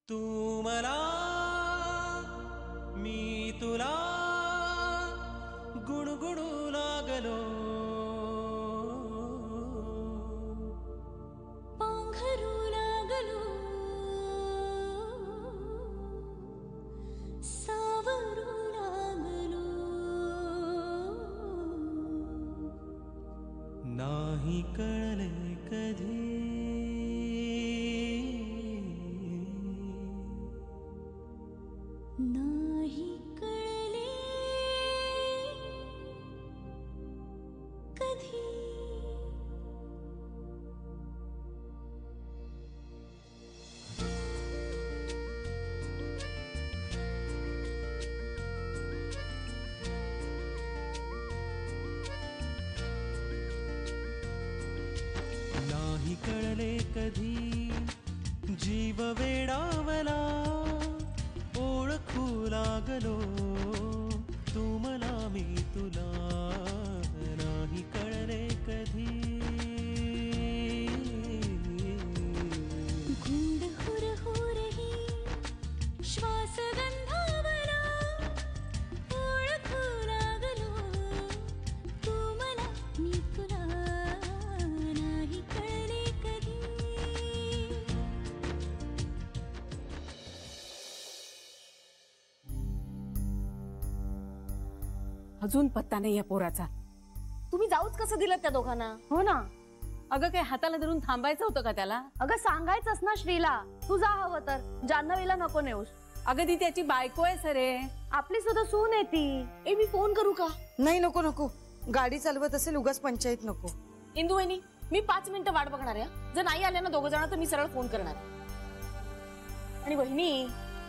तू मला मी तुला गुणगुणू लागलो, पांघरू लागलो, सावरू लागलो, नाही कळले कधी नाही कळले कधी. नाही कळले कधी जीव वेडावला, ओळखू लागलो तू मला मी तुला. नाही कळले कधी गुंड हुर हुरही श्वास गंधावला, ओळखू लागलो तू मला मी तुला. नाही कळले कधी. अजून पत्ता नाही या पोराचा. तुम्ही जाऊच कसं दिलं त्या दोघांना? हो ना. अगं काय हाताला धरून थांबायचं होतं का त्याला? अगं सांगायचंच ना श्रीला, तू जा हवं तर, जान्हवीला नको नेऊस. अगं ती त्याची बायको आहे सरे. आपली सुद्धा सून आहे ती. ए मी फोन करू का? नाही नको नको, गाडी चालवत असेल उगाच पंचायत नको. इंदू वहिनी मी 5 मिनिटं वाट बघणार आहे. जर नाही आल्या ना दोघं जण तर मी सरळ फोन करणार. आणि वहिनी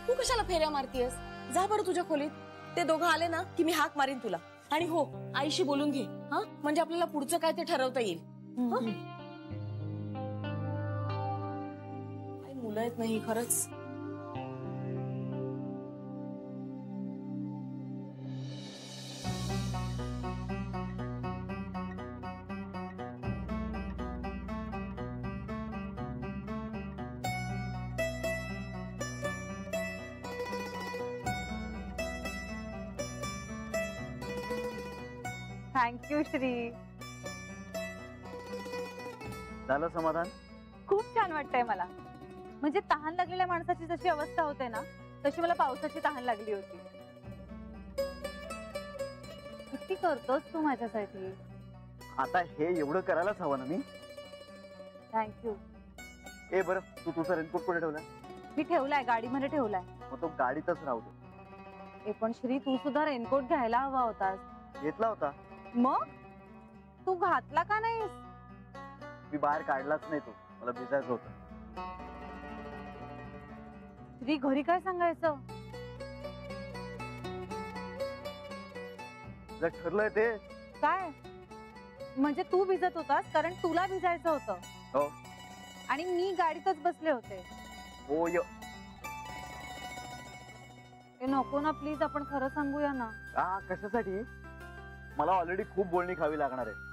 तू कशाला फेऱ्या मारतीयस? जा बरं तुझ्या खोलीत. ते दोघं आले ना की मी हाक मारीन तुला. आणि हो आईशी बोलून घे हा, म्हणजे आपल्याला पुढचं काय ते ठरवता येईल. हं? काय मुलं आहेत नाही खरंच. थँक्यू श्री. झालं समाधान? खूप छान वाटतंय मला. म्हणजे तहान लागलेल्या माणसाची जशी अवस्था होते ना, तशी मला पावसाची तहान लागली होती. किती करतोस तू माझ्यासाठी. आता हे एवढं करायलाच हवं ना मी. थँक्यू. ए बरं, तू तुझा रेनकोट कुठे ठेवलाय? मी ठेवलाय, गाडीमध्ये ठेवलाय. मग तो गाडीतच राहू दे. ए पण श्री तू सुद्धा रेनकोट घ्यायला हवा होतास. घेतला होता, मग तू घातला का नाहीस? मी बाहेर काढलाच नाही, तो मला भिजायचं होतं. श्री घरी काय सांगायचं? जर ठरलंय ते. काय म्हणजे तू भिजत होतास कारण तुला भिजायचं होतं? हो. आणि मी गाडीतच बसले होते. हो य. ए नको ना प्लीज, आपण खरं सांगूया ना. कशासाठी? मला ऑलरेडी खूप बोलणी खावी लागणार आहे.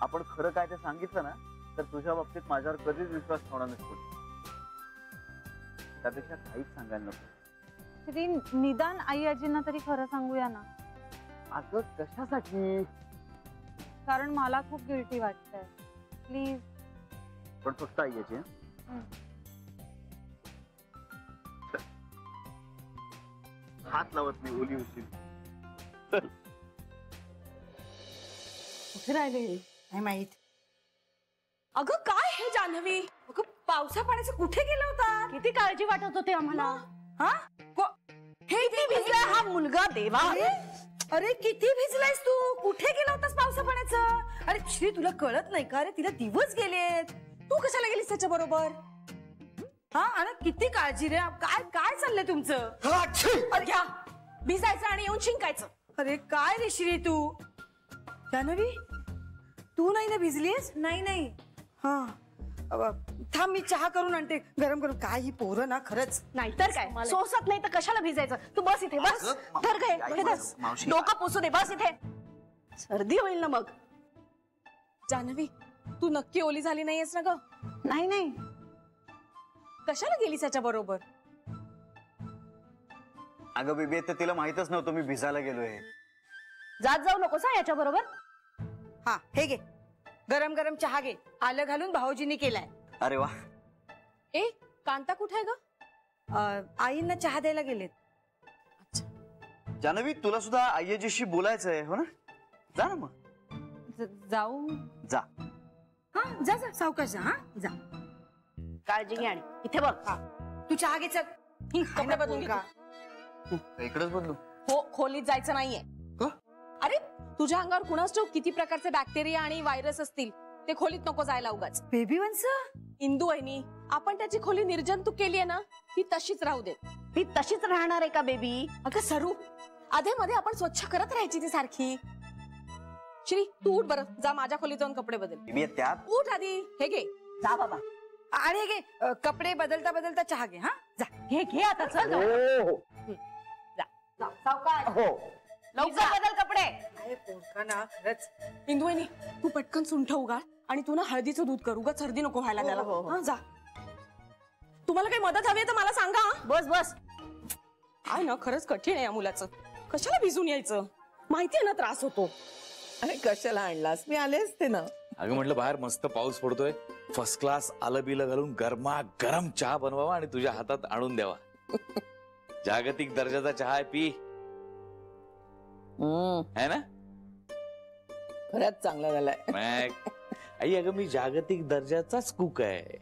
आपण खरं काय ते सांगितलं ना तर तुझ्या बाबतीत माझ्यावर कधीच विश्वास ठेवणार नसतो. त्यापेक्षा काहीच सांगायला नको. श्री निदान आई आजींना तरी खरं सांगूया ना. अगं कशासाठी? कारण मला खूप गिल्टी वाटतंय. प्लीज. पण फक्त आई याची. हात लावत नाही, ओली होशील. कुठे राहिले नाही माहित. अगं काय हे जान्हवी, अगं पावसा पाण्याचं कुठे गेला होता? किती काळजी वाटत होते आम्हाला. हा हे किती भिजलाय हा मुलगा देवा. अरे किती भिजलायस तू, कुठे गेला होतास पावसा पाण्याचं? अरे श्री तुला कळत नाही का रे, तिला दिवस गेलेत. तू कशाला गेलीस त्याच्या बरोबर? हा अरे किती काळजी रे. काय काय चाललंय तुमचं? अरे घ्या भिजायचं आणि येऊन शिंकायचं. अरे काय रे श्री तू. जान्हवी तू नाही ना भिजलीस? नाही नाही. हा थांब मी चहा करून आणते गरम करून. काय ही पोरं ना खरंच. नाहीतर काय, सोसत नाही तर कशाला भिजायचं. तू बस इथे, बस. धर घे, हे धर. डोकं पुसू दे, बस इथे. सर्दी होईल ना मग. जान्हवी तू नक्की ओली झाली नाहीयेस ना ग? नाही नाही कशाला गेलीस त्याच्या बरोबर? अगं बेबी तर तिला माहितच नव्हतं मी भिजायला गेलोय. जात जाऊ नकोस हा याच्या बरोबर. हा हे घे, गरम गरम चहा घे, आलं घालून भाऊजींनी केलाय. अरे वा. ए कांता कुठे आहे ग? आईंना चहा द्यायला गेलेत. जान्हवी तुला सुद्धा आईजीशी बोलायचंय हो ना? जा ना मग. जाऊ. जा. हा जा जा सावकाश जा. हा जा. काळजी घे आणि इथे बघ. तू चहा घे चल. कपडे बदलून घे. इकडेच बदलू. हो खोलीत जायचं नाहीये. का? अरे तुझ्या अंगावर कुणास ठाऊक किती प्रकारचे बॅक्टेरिया आणि व्हायरस असतील, ते खोलीत नको जायला उगाच. बेबी वंस इंदू वहिनी, आपण त्याची खोली निर्जंतुक केली आहे ना, ती तशीच राहू दे. ती तशीच राहणार आहे का बेबी? अगं सरू, आधे मध्ये आपण स्वच्छ करत राहायची ती सारखी. श्री तू उठ बरं, जा माझ्या खोलीत जाऊन कपडे बदल. बेबी त्यात उठ आधी, हे घे. जा बाबा. आणि घे कपडे बदलता बदलता चहा घे. हा जा. घे घे आता चल. जा सावकाश. लवकर बदल कपडे. ना खरंच. इंदू वहिनी, तू पटकन सुंठ उगाळ आणि तू ना हळदीचं दूध कर, उगाच सर्दी नको व्हायला त्याला. हा, जा. तुम्हाला काही मदत हवी आहे तर मला सांगा. बस बस. काय ना खरंच कठीण आहे या मुलाचं. कशाला भिजून यायचं? माहितीये ना त्रास होतो. अरे कशाला आणलास? मी आले असते ना. अगं म्हटलं बाहेर मस्त पाऊस पडतोय, फर्स्ट क्लास आलं बिलं घालून गरमा गरम चहा बनवावा आणि तुझ्या हातात आणून द्यावा. जागतिक दर्जाचा चहा आहे, पी. है ना? खरंच चांगला झालाय. आई अगं मी जागतिक दर्जाचाच कुक आहे.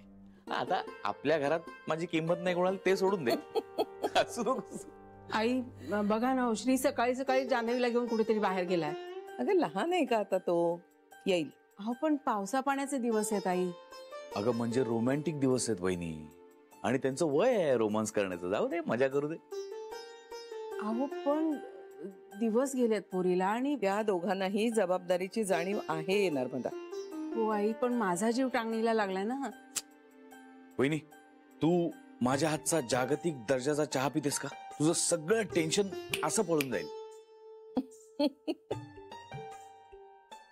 आता आपल्या घरात माझी किंमत नाही कोणाला ते सोडून दे. आई बघा ना, श्री सकाळी सकाळी जान्हवीला घेऊन कुठेतरी बाहेर गेलाय. अगं लहान आहे का आता तो? येईल. अहो पण पावसा पाण्याचे दिवस आहेत आई. अगं म्हणजे रोमॅन्टिक दिवस आहेत वहिनी, आणि त्यांचं वय आहे रोमांस करण्याचं. जाऊ दे, मजा करू दे. अहो पण दिवस गेलेत पोरीला आणि त्या दोघांनाही जबाबदारीची जाणीव आहे नर्मदा. हो आई, पण माझा जीव टांगणीला लागलाय ना. वहिनी तू माझ्या हातचा जागतिक दर्जाचा चहा पितेस का? तुझं सगळं टेन्शन असं पळून जाईल.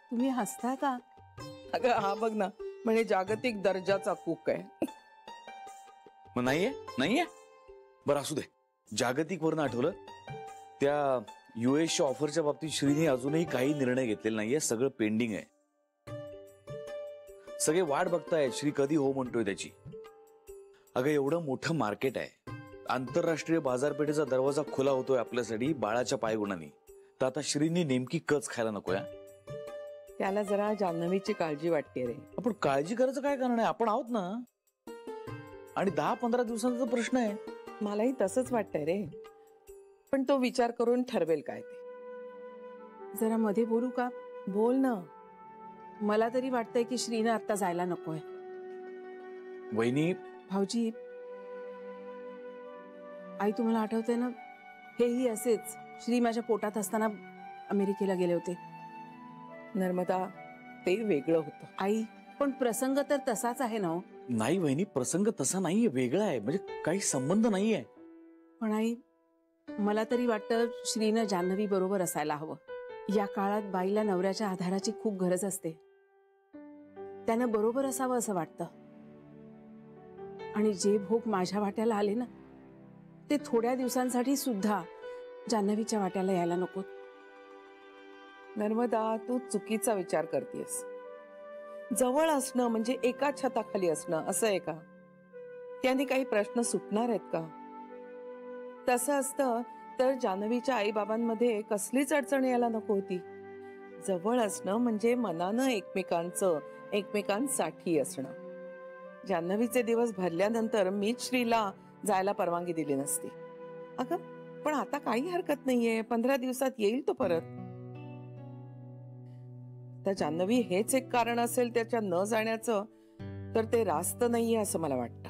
तुम्ही हसता का? अगं हा बघ ना, म्हणजे जागतिक दर्जाचा कुक आहे. मग नाहीये नाहीये बरं असू दे. जागतिक वरनं आठवलं, त्या युएसच्या ऑफरच्या बाबतीत श्रीने अजूनही काही निर्णय घेतलेला नाहीये. सगळं पेंडिंग आहे. सगळे वाट बघतायत श्री कधी हो म्हणतोय त्याची. अगं एवढं मोठं मार्केट आहे, आंतरराष्ट्रीय बाजारपेठेचा दरवाजा खुला होतोय आपल्यासाठी बाळाच्या पायगुणांनी. तर आता श्रीनी नेमकी कच खायला नकोय. त्याला जरा जान्हवीची काळजी वाटते रे. आपण काळजी करायचं काय कारण आहे? आपण आहोत ना. आणि 10-15 दिवसांचा प्रश्न आहे. मलाही तसंच वाटतंय रे, पण तो विचार करून ठरवेल काय ते. जरा मध्ये बोलू का? बोल ना. मला तरी वाटतंय की श्रीनं आता जायला नकोय. वहिनी भाऊजी, आई तुम्हाला आठवतंय ना, हेही असेच श्री माझ्या पोटात असताना अमेरिकेला गेले होते. नर्मदा ते वेगळं होतं. आई पण प्रसंग तर तसाच आहे ना. नाही वहिनी, प्रसंग तसा नाहीये, वेगळा आहे. म्हणजे काही संबंध नाहीये. पण आई मला तरी वाटतं श्रीनं जान्हवी बरोबर असायला हवं. या काळात बाईला नवऱ्याच्या आधाराची खूप गरज असते. त्यानं बरोबर असावं असं वाटतं. आणि जे भोग माझ्या वाट्याला आले ना, ते थोड्या दिवसांसाठी सुद्धा जान्हवीच्या वाट्याला यायला नको. नर्मदा तू चुकीचा विचार करतेस. जवळ असणं म्हणजे एका छताखाली असणं असं आहे का? त्याने काही प्रश्न सुटणार आहेत का? तसं असतं तर जान्हवीच्या आई बाबांमध्ये कसलीच अडचण यायला नको होती. जवळ असणं म्हणजे मनानं एकमेकांसाठी असणं. जान्हवीचे दिवस भरल्यानंतर मीच श्रीला जायला परवानगी दिली नसती. अगं पण आता काही हरकत नाहीये, 15 दिवसात येईल तो परत. तर जान्हवी हेच एक कारण असेल त्याच्या न जाण्याचं, तर ते रास्त नाहीये असं मला वाटतं.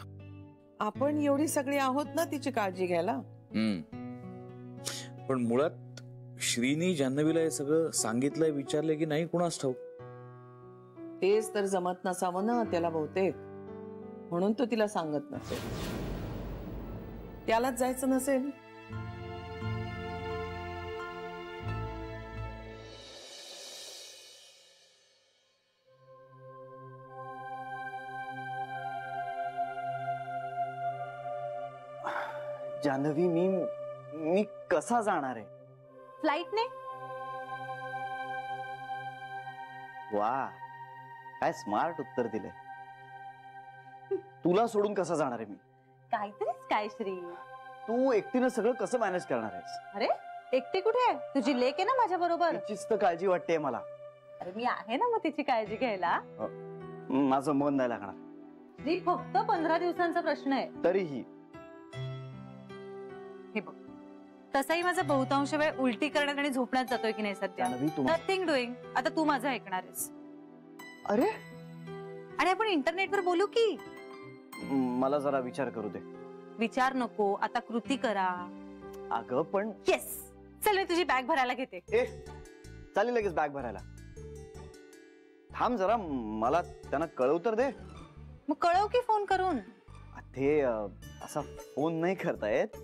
आपण एवढी सगळी आहोत ना तिची काळजी घ्यायला. पण मुळात श्रीनी जान्हवीला हे सगळं सांगितलंय, विचारलंय की नाही कुणास ठाऊक. तेच तर जमत नसावं ना त्याला बहुतेक, म्हणून तो तिला सांगत नसेल. त्यालाच जायचं नसेल. जान्हवी मी कसा जाणार आहे? फ्लाईटने. वा, काय स्मार्ट उत्तर दिलंय. तुला सोडून कसं जाणार आहे मी? काहीतरीच काय श्री. तू एकटीनं सगळं कसं मॅनेज करणार आहेस? अरे एकटी कुठे आहे? तुझी लेक आहे ना माझ्या बरोबर. तिचीच तर काळजी वाटते मला. अरे मी आहे ना मग तिची काळजी घ्यायला. माझं मन नाही लागणार. श्री फक्त 15 दिवसांचा प्रश्न आहे. तरीही हे बघ, तसाही माझा बहुतांश वेळ उलटी करण्यात आणि झोपण्यात जातोय की नाही सध्या. जान्हवी, तू नथिंग डुईंग. आता तू माझं ऐकणार आहेस. अरे आणि आपण इंटरनेटवर बोलू की? मला जरा विचार करू दे. विचार नको, आता कृती करा. अगं पण येस, चल मी तुझी बॅग भरायला घेते. चालेल लगेच बॅग भरायला. थांब जरा, मला त्यांना कळव तर दे. मग कळव की फोन करून? ते असा फोन नाही करता येत.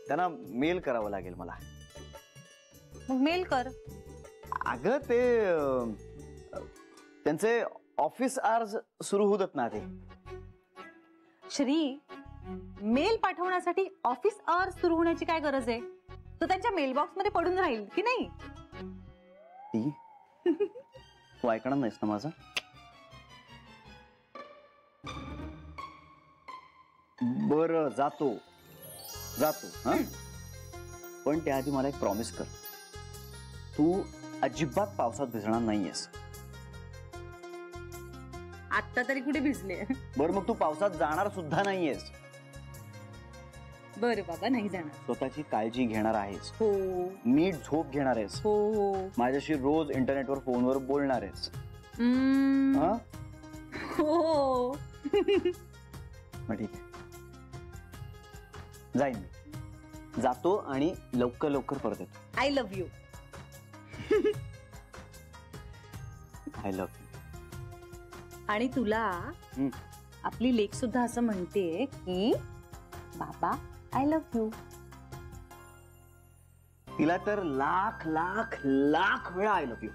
त्यांना मेल करावं लागेल मला. मग मेल कर. अगं ते त्यांचे ऑफिस आवर्स सुरू होतात ना ते. श्री, मेल पाठवण्यासाठी ऑफिस आवर्स सुरू होण्याची काय गरज आहे? तो त्यांच्या मेलबॉक्स मध्ये पडून राहील की नाही? तू ऐकणार नाहीस ना माझं? बरं, जातो हा. पण त्याआधी मला एक प्रॉमिस कर. तू अजिबात पावसात भिजणार नाहीयेस. आता तरी कुठे भिजले? बरं, मग तू पावसात जाणार सुद्धा नाहीयेस. बरं बाबा, नाही जाणार. स्वतःची काळजी घेणार आहेस. हो. नीट झोप घेणार आहेस. हो. माझ्याशी रोज इंटरनेटवर फोनवर बोलणार आहेस. हो. मग ठीक आहे, जाईन मी. जातो आणि लवकर लवकर परत येतो. I love you. I love you. आणि तुला आपली लेक सुद्धा असं म्हणते की बाबा आय लव्ह यू. तिला तर लाख लाख लाख वेळा आय लव्ह यू.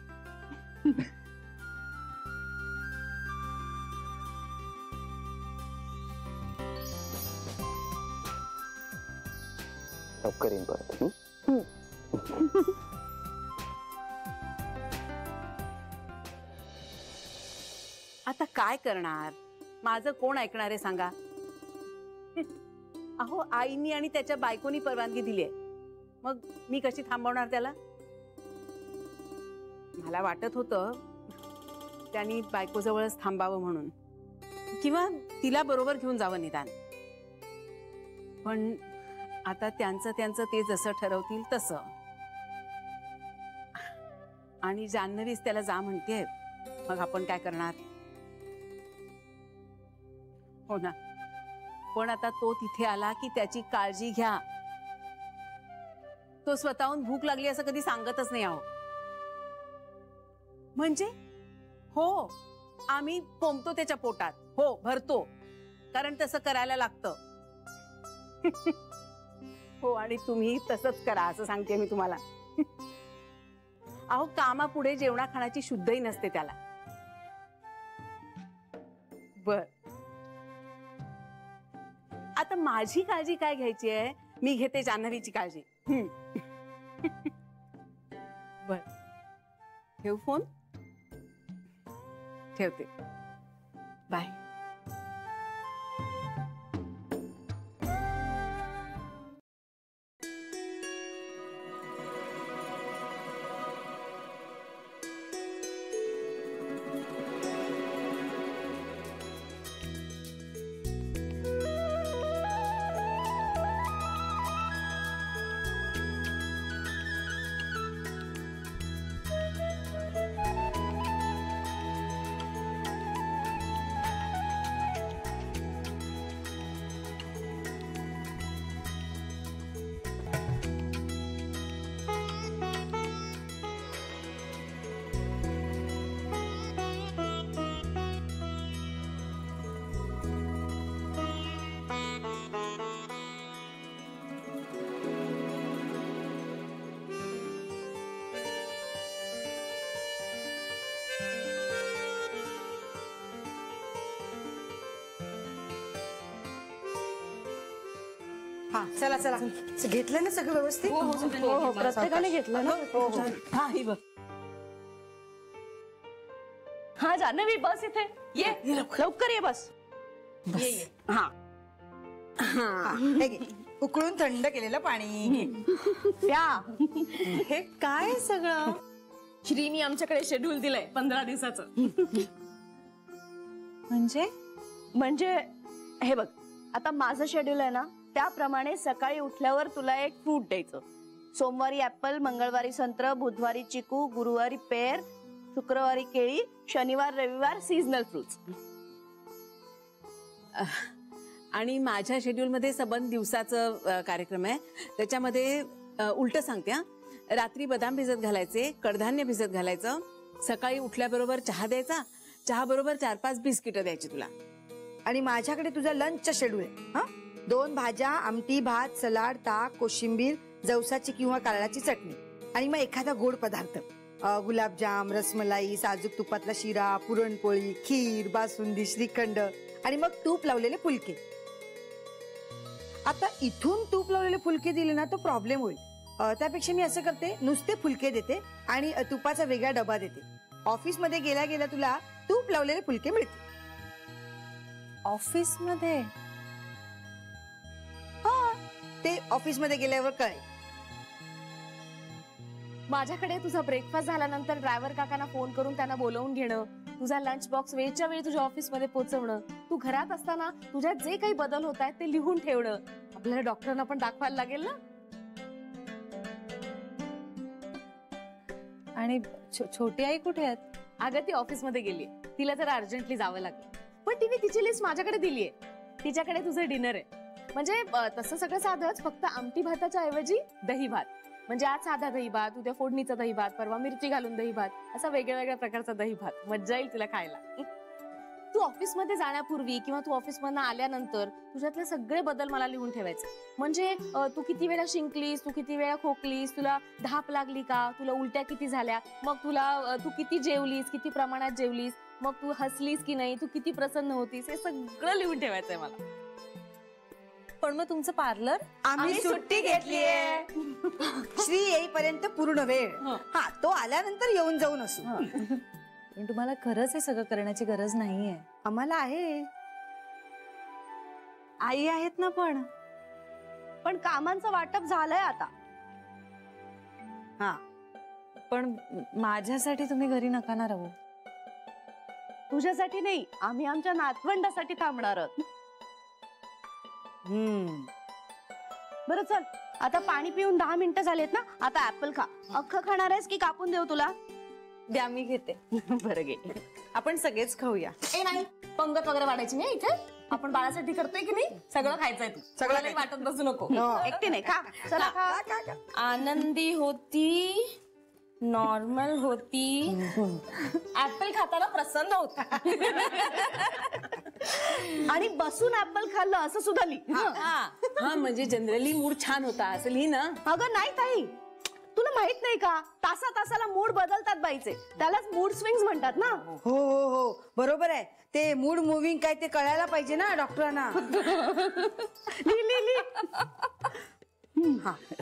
लवकर येईन परत. आता काय करणार? माझं कोण ऐकणार आहे सांगा? अहो, आईनी आणि त्याच्या बायकोनी परवानगी दिली आहे, मग मी कशी थांबवणार त्याला? मला वाटत होतं त्यांनी बायकोजवळच थांबावं म्हणून, किंवा तिला बरोबर घेऊन जावं निदान. पण आता त्यांचं ते जसं ठरवतील तसं. आणि जान्हवीच त्याला जा म्हणते, मग आपण काय करणार? हो ना. पण आता तो तिथे आला की त्याची काळजी घ्या. तो स्वतःहून भूक लागली असं कधी सांगतच नाही. आहो म्हणजे हो, आम्ही पोंबतो त्याच्या पोटात. हो, भरतो, कारण तसं करायला लागतं. हो, आणि तुम्ही तसंच करा असं सांगते मी तुम्हाला. अहो, कामापुढे जेवणा खाण्याची शुद्धही नसते त्याला. बर, आता माझी काळजी काय घ्यायची आहे? मी घेते जान्हवीची काळजी. बर, ठेव फोन. ठेवते. बाय. हा चला चला घेतलं ना सगळं व्यवस्थित? हो प्रत्येकाने घेतलं ना. हा ही बघ. हा जान्हवी बस इथे ये लवकर ये बस. हा हे घे. उकळून थंड केलेलं पाणी घे. प्या. हे काय सगळं? श्रीनी आमच्याकडे शेड्यूल दिलंय 15 दिवसाचं. म्हणजे हे बघ आता माझं शेड्यूल आहे ना त्याप्रमाणे सकाळी उठल्यावर तुला एक फ्रूट द्यायचं. सोमवारी ऍपल, मंगळवारी संत्र, बुधवारी चिकू, गुरुवारी पेर, शुक्रवारी केळी, शनिवार रविवार सीझनल फ्रुट्स. आणि माझ्या शेड्यूलमध्ये सबंध दिवसाचं कार्यक्रम आहे. त्याच्यामध्ये उलट सांगते हा. रात्री बदाम भिजत घालायचे, कडधान्य भिजत घालायचं, सकाळी उठल्याबरोबर चहा द्यायचा, चहा बरोबर 4-5 बिस्किटं द्यायची तुला. आणि माझ्याकडे तुझा लंचचा शेड्यूल आहे. हा 2 भाज्या, आमटी, भात, सलाड, ताक, कोशिंबीर, जवसाची किंवा कारळाची चटणी आणि मग एखादा गोड पदार्थ. गुलाबजाम, रसमलाई, साजूक तुपातला शिरा, पुरणपोळी, खीर, बासुंदी, श्रीखंड आणि मग तूप लावलेले फुलके. आता इथून तूप लावलेले फुलके दिले ना तो प्रॉब्लेम होईल. त्यापेक्षा मी असं करते नुसते फुलके देते आणि तुपाचा वेगळा डबा देते. ऑफिसमध्ये गेल्या गेल्या तुला तूप लावलेले फुलके मिळतील. ऑफिस मध्ये? हा ते ऑफिसमध्ये गेल्यावर कळेल. माझ्याकडे तुझा ब्रेकफास्ट झाल्यानंतर ड्रायव्हर काकांना फोन करून त्यांना बोलवून घेणं, तुझा लंच बॉक्स वेळच्या वेळी तुझ्या ऑफिसमध्ये पोहोचवणं, तू घरात असताना तुझ्यात जे काही बदल होत आहेत ते लिहून ठेवणं. आपल्याला डॉक्टरांना पण दाखवायला लागेल ना. आणि छोटी आई कुठे आहेत? अगं ती ऑफिसमध्ये गेली, तिला जरा अर्जंटली जावं लागलं. पण तिने तिची लिस्ट माझ्याकडे दिलीये. तिच्याकडे तुझं डिनर आहे. म्हणजे तसं सगळं साधंच, फक्त आमटी भाताच्या ऐवजी दही भात. म्हणजे आज साधा दही भात, उद्या फोडणीचा दही भात, परवा मिरची घालून दही भात, असा वेगळ्या वेगळ्या प्रकारचा दही भात. मज्जा येईल तुला खायला. तू ऑफिसमध्ये जाण्यापूर्वी किंवा तू ऑफिसमधनं आल्यानंतर तुझ्यातले सगळे बदल मला लिहून ठेवायचे. म्हणजे तू किती वेळा शिंकलीस, तू किती वेळा खोकलीस, तुला धाप लागली का, तुला उलट्या किती झाल्या, मग तू किती जेवलीस, किती प्रमाणात जेवलीस, मग तू हसलीस की नाही, तू किती प्रसन्न होतीस, हे सगळं लिहून ठेवायचंय मला. पण मग तुमचं पार्लर? आम्ही सुट्टी घेतलीये. श्री येईपर्यंत पूर्ण वेळ. हा तो आल्यानंतर येऊन जाऊन असू. पण तुम्हाला खरंच हे सगळं करण्याची गरज नाहीये. आम्हाला आहे. आई आहेत ना. पण कामांचं वाटप झालंय आता. हा पण माझ्यासाठी तुम्ही घरी नका ना राहू. तुझ्यासाठी नाही, आम्ही आमच्या नातवंडासाठी थांबणार आहोत. बरं चल, आता पाणी पिऊन 10 मिनिटं झालेत ना. आता ऍपल खा. अख्खं खाणार आहेस की कापून देऊ तुला? द्या मी घेते. बरं घे. आपण सगळेच खाऊया. ए नाही, पंगत वगैरे वाढायची नाही इथे. आपण बाळासाठी करतोय की नाही, सगळं खायचंय तू. सगळं वाटत बसू नको. एकटी नाही खा. चला खा. आनंदी होती, नॉर्मल होती, ऍपल खाताना प्रसन्न होता आणि बसून ऍपल खाल्लं असं सुद्धा लिही. हा म्हणजे जनरली मूड छान होता असं लिही ना. अगं नाही ताई, तुला माहित नाही का, तासाला मूड बदलतात बाईचे. त्यालाच मूड स्विंग्स म्हणतात ना. हो हो हो बरोबर आहे. ते मूड मुव्हिंग काय ते कळायला पाहिजे ना डॉक्टरांना.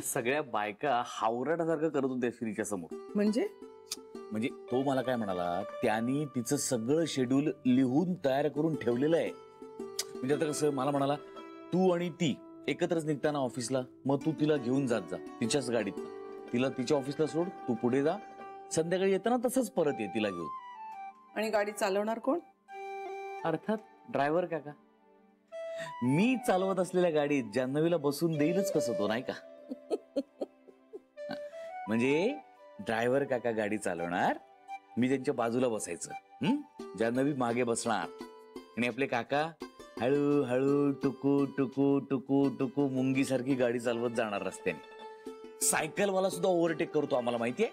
सगळ्या बायका हावराटासारखं करत होत्या श्रीच्या समोर. म्हणजे तो मला काय म्हणाला, त्यांनी तिचं सगळं शेड्यूल लिहून तयार करून ठेवलेलं आहे. म्हणजे आता कसं मला म्हणाला, तू आणि ती एकत्रच निघताना ऑफिसला, मग तू तिला घेऊन जात जा तिच्याच गाडीत. तिला तिच्या ऑफिसला सोड, तू पुढे जा, संध्याकाळी येताना तसंच परत ये तिला घेऊन. आणि गाडी चालवणार कोण? अर्थात ड्रायव्हर काका. मी चालवत असलेल्या गाडीत जान्हवीला बसून देईलच कसं तो, नाही का? म्हणजे ड्रायव्हर काका गाडी चालवणार, मी त्यांच्या बाजूला बसायचं, जान्हवी मागे बसणार आणि आपले काका हळू हळू टुकू टुकू टुकू टुकू मुंगी सारखी गाडी चालवत जाणार रस्त्याने. सायकलवाला सुद्धा ओव्हरटेक करतो, आम्हाला माहितीये.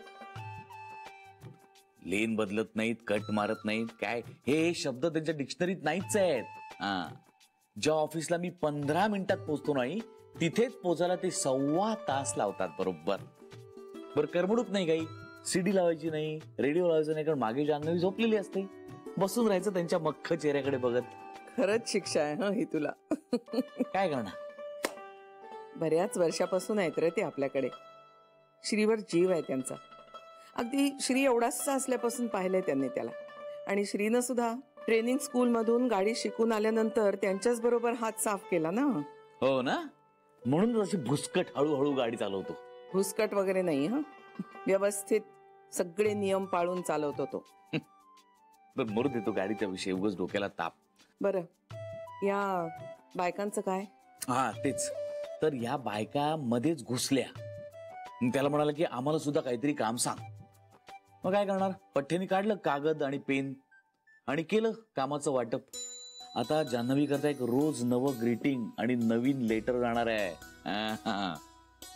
लेन बदलत नाहीत, कट मारत नाहीत, काय हे शब्द त्यांच्या डिक्शनरीत नाहीच आहेत. ज्या ऑफिसला मी 15 मिनिटात पोहोचतो नाही, तिथेच पोचायला ते 1.25 तास लावतात बरोबर. बरं करमणूक नाही काही, सीडी लावायची नाही, रेडिओ लावायचा नाही, कारण मागे जान्हवी झोपलेली असते. बसून राहायचं त्यांच्या मख्ख चेहऱ्याकडे बघत. खरंच शिक्षा आहे ही तुला. काय करणार? बऱ्याच वर्षापासून आहेत रे ते आपल्याकडे. श्रीवर जीव आहे त्यांचा. अगदी श्री एवढासा असल्यापासून पाहिलंय त्यांनी त्याला. आणि श्रीनं सुद्धा ट्रेनिंग स्कूल मधून गाडी शिकून आल्यानंतर त्यांच्याच बरोबर हात साफ केला ना. हो ना, म्हणून अशी भुसकट हळूहळू गाडी चालवतो. भुसकट वगैरे नाही हा, व्यवस्थित सगळे नियम पाळून चालवतो तो. पण मरू देतो गाडीच्या विषयी, उगाच डोक्याला ताप. बरं, या बायकांचं काय? हा तेच तर, या बायका मध्येच घुसल्या. मग त्याला म्हणाला की आम्हाला सुद्धा काहीतरी काम सांग. मग काय करणार, पठ्ठ्याने काढलं कागद आणि पेन आणि केलं कामाचं वाटप. आता जान्हवी करता एक रोज नवं ग्रीटिंग आणि नवीन लेटर जाणार आहे.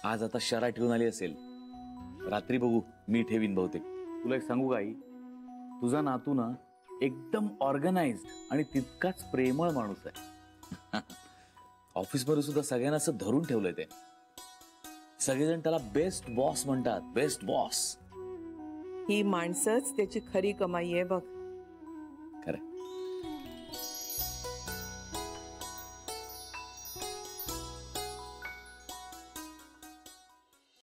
आज आता शरा ठेवून आली असेल, रात्री बघू मी ठेवीन बहुतेक. तुला एक सांगू का आई, तुझा नातू ना एकदम ऑर्गनाइज्ड आणि तितकाच प्रेमळ माणूस आहे. ऑफिसमध्ये सुद्धा सगळ्यांना असं धरून ठेवलंय ते. सगळेजण त्याला बेस्ट बॉस म्हणतात, बेस्ट बॉस. ही माणसंच त्याची खरी कमाई आहे बघ. खरं